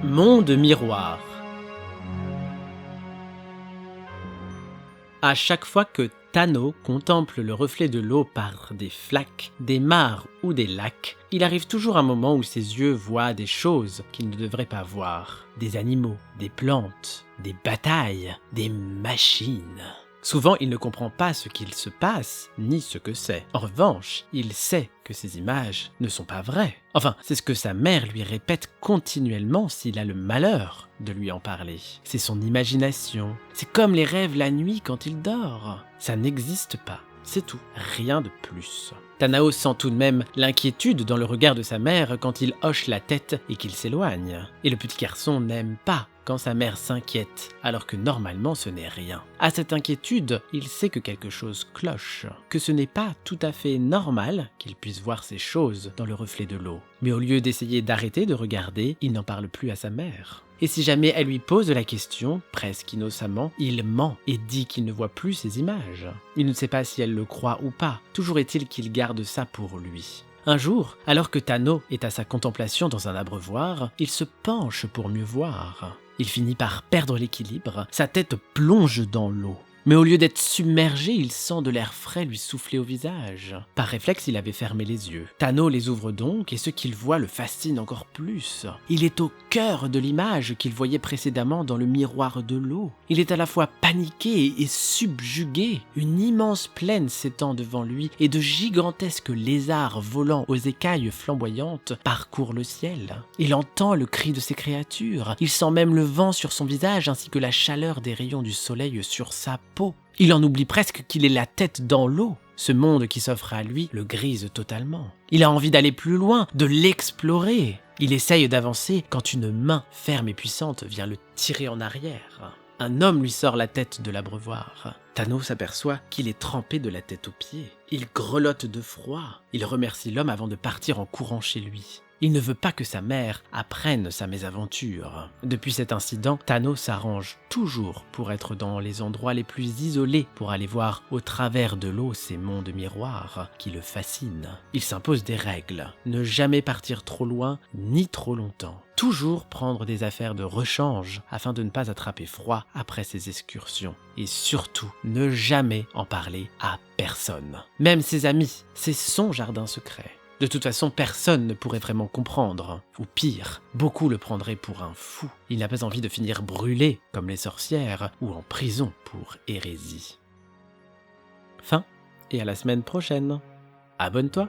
Monde miroir. À chaque fois que Tano contemple le reflet de l'eau par des flaques, des mares ou des lacs, il arrive toujours un moment où ses yeux voient des choses qu'il ne devrait pas voir. Des animaux, des plantes, des batailles, des machines. Souvent, il ne comprend pas ce qu'il se passe, ni ce que c'est. En revanche, il sait que ces images ne sont pas vraies. Enfin, c'est ce que sa mère lui répète continuellement s'il a le malheur de lui en parler. C'est son imagination. C'est comme les rêves la nuit quand il dort. Ça n'existe pas. C'est tout, rien de plus. Tanao sent tout de même l'inquiétude dans le regard de sa mère quand il hoche la tête et qu'il s'éloigne. Et le petit garçon n'aime pas quand sa mère s'inquiète, alors que normalement ce n'est rien. À cette inquiétude, il sait que quelque chose cloche, que ce n'est pas tout à fait normal qu'il puisse voir ces choses dans le reflet de l'eau. Mais au lieu d'essayer d'arrêter de regarder, il n'en parle plus à sa mère. Et si jamais elle lui pose la question, presque innocemment, il ment et dit qu'il ne voit plus ces images. Il ne sait pas si elle le croit ou pas, toujours est-il qu'il garde ça pour lui. Un jour, alors que Tano est à sa contemplation dans un abreuvoir, il se penche pour mieux voir. Il finit par perdre l'équilibre, sa tête plonge dans l'eau. Mais au lieu d'être submergé, il sent de l'air frais lui souffler au visage. Par réflexe, il avait fermé les yeux. Tano les ouvre donc et ce qu'il voit le fascine encore plus. Il est au cœur de l'image qu'il voyait précédemment dans le miroir de l'eau. Il est à la fois paniqué et subjugué. Une immense plaine s'étend devant lui et de gigantesques lézards volant aux écailles flamboyantes parcourent le ciel. Il entend le cri de ces créatures. Il sent même le vent sur son visage ainsi que la chaleur des rayons du soleil sur sa peau. Il en oublie presque qu'il est la tête dans l'eau. Ce monde qui s'offre à lui le grise totalement. Il a envie d'aller plus loin, de l'explorer. Il essaye d'avancer quand une main ferme et puissante vient le tirer en arrière. Un homme lui sort la tête de l'abreuvoir. Tano s'aperçoit qu'il est trempé de la tête aux pieds. Il grelotte de froid. Il remercie l'homme avant de partir en courant chez lui. Il ne veut pas que sa mère apprenne sa mésaventure. Depuis cet incident, Tano s'arrange toujours pour être dans les endroits les plus isolés pour aller voir au travers de l'eau ces mondes miroirs qui le fascinent. Il s'impose des règles. Ne jamais partir trop loin ni trop longtemps. Toujours prendre des affaires de rechange afin de ne pas attraper froid après ses excursions. Et surtout, ne jamais en parler à personne. Même ses amis, c'est son jardin secret. De toute façon, personne ne pourrait vraiment comprendre. Ou pire, beaucoup le prendraient pour un fou. Il n'a pas envie de finir brûlé, comme les sorcières, ou en prison pour hérésie. Fin, et à la semaine prochaine. Abonne-toi.